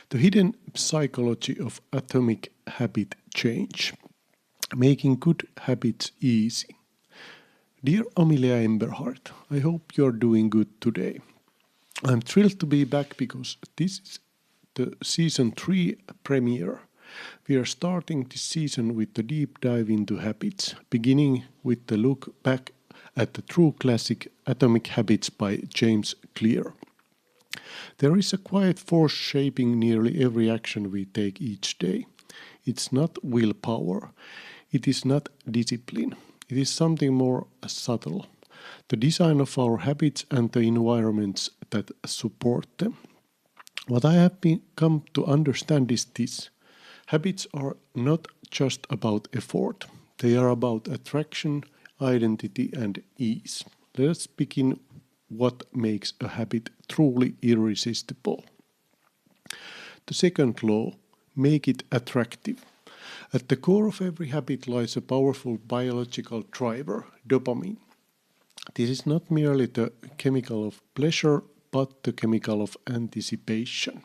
The hidden psychology of atomic habit change, making good habits easy. Dear Amelia Emberhart, I hope you're doing good today. I'm thrilled to be back because this is the season 3 premiere. We are starting this season with a deep dive into habits, beginning with the look back at the true classic Atomic Habits by James Clear. There is a quiet force shaping nearly every action we take each day. It's not willpower, it is not discipline, it is something more subtle. The design of our habits and the environments that support them. What I have come to understand is this. Habits are not just about effort, they are about attraction, identity, and ease. Let us begin what makes a habit truly irresistible. The second law, make it attractive. At the core of every habit lies a powerful biological driver, dopamine. This is not merely the chemical of pleasure, but the chemical of anticipation.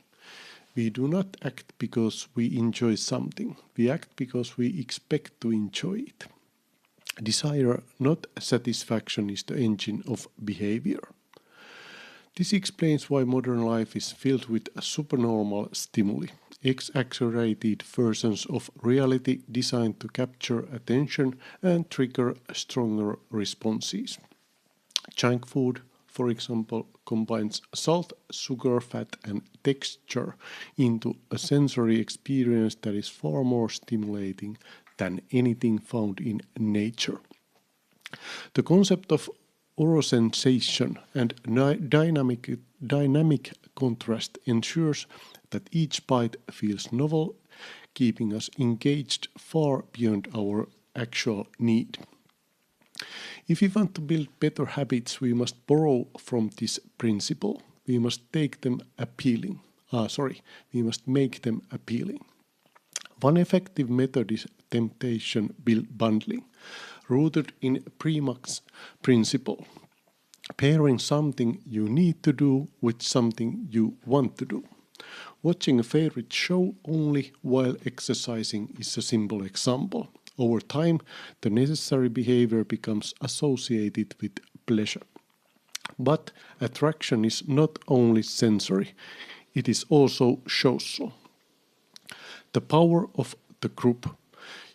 We do not act because we enjoy something, we act because we expect to enjoy it. Desire, not satisfaction, is the engine of behavior. This explains why modern life is filled with supernormal stimuli, exaggerated versions of reality designed to capture attention and trigger stronger responses. Junk food, for example, combines salt, sugar, fat, and texture into a sensory experience that is far more stimulating than anything found in nature. The concept of orosensation and dynamic contrast ensures that each bite feels novel, keeping us engaged far beyond our actual need. If we want to build better habits, we must borrow from this principle. We must make them appealing. One effective method is temptation bundling, rooted in Primack's principle, pairing something you need to do with something you want to do. Watching a favorite show only while exercising is a simple example. Over time, the necessary behavior becomes associated with pleasure. But attraction is not only sensory, it is also social. The power of the group.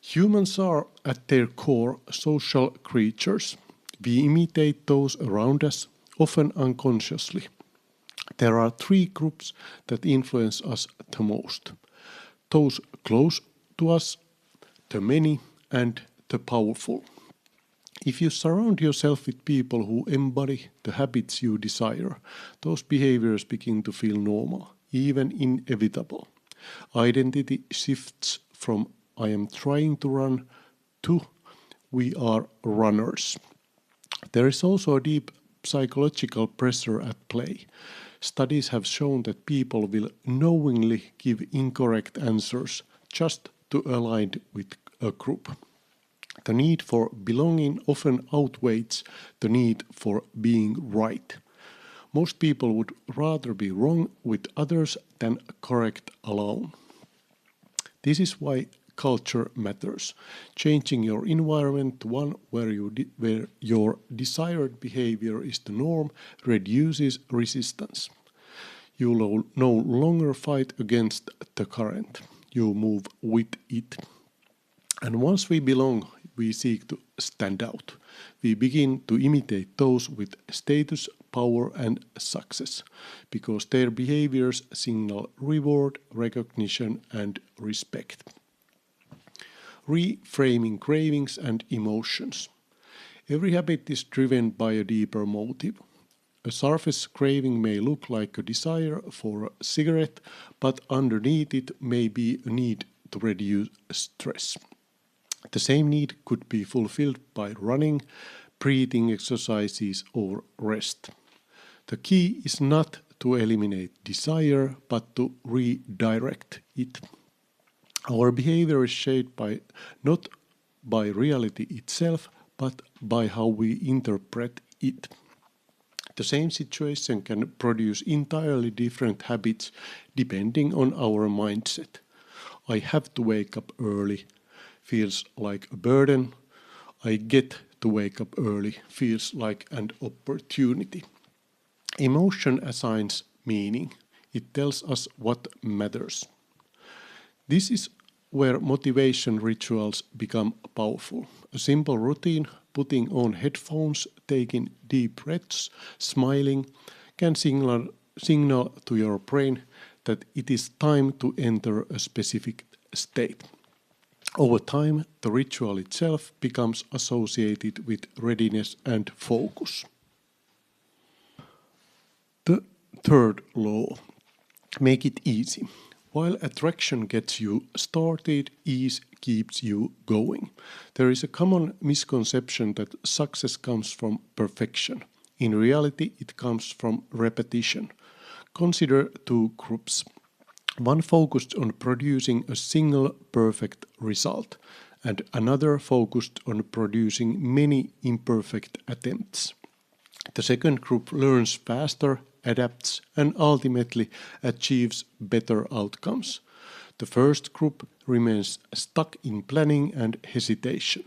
Humans are, at their core, social creatures. We imitate those around us, often unconsciously. There are 3 groups that influence us the most. Those close to us, the many, and the powerful. If you surround yourself with people who embody the habits you desire, those behaviors begin to feel normal, even inevitable. Identity shifts from I am trying to run to we are runners. There is also a deep psychological pressure at play. Studies have shown that people will knowingly give incorrect answers just to align with a group. The need for belonging often outweighs the need for being right. Most people would rather be wrong with others than correct alone. This is why culture matters. Changing your environment to one where your desired behavior is the norm reduces resistance. You will no longer fight against the current. You move with it. And once we belong, we seek to stand out. We begin to imitate those with status, power, and success, because their behaviors signal reward, recognition, and respect. Reframing cravings and emotions. Every habit is driven by a deeper motive. A surface craving may look like a desire for a cigarette, but underneath it may be a need to reduce stress. The same need could be fulfilled by running, breathing exercises, or rest. The key is not to eliminate desire, but to redirect it. Our behavior is shaped not by reality itself, but by how we interpret it. The same situation can produce entirely different habits depending on our mindset. I have to wake up early feels like a burden. I get to wake up early feels like an opportunity. Emotion assigns meaning. It tells us what matters. This is where motivation rituals become powerful. A simple routine, putting on headphones, taking deep breaths, smiling, can signal to your brain that it is time to enter a specific state. Over time, the ritual itself becomes associated with readiness and focus. The third law: make it easy. While attraction gets you started, ease keeps you going. There is a common misconception that success comes from perfection. In reality, it comes from repetition. Consider two groups. One focused on producing a single perfect result, and another focused on producing many imperfect attempts. The second group learns faster, adapts, and ultimately achieves better outcomes. The first group remains stuck in planning and hesitation.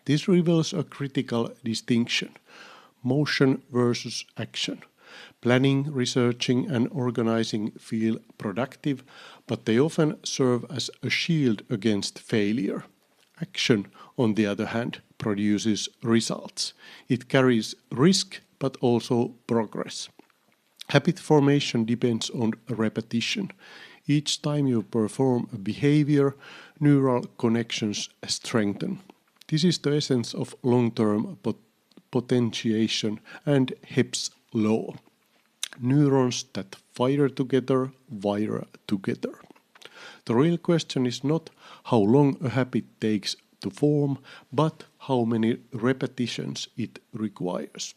This reveals a critical distinction: motion versus action. Planning, researching, and organizing feel productive, but they often serve as a shield against failure. Action, on the other hand, produces results. It carries risk but also progress. Habit formation depends on repetition. Each time you perform a behavior, neural connections strengthen. This is the essence of long-term potentiation and Hebb's law. Neurons that fire together wire together. The real question is not how long a habit takes to form, but how many repetitions it requires.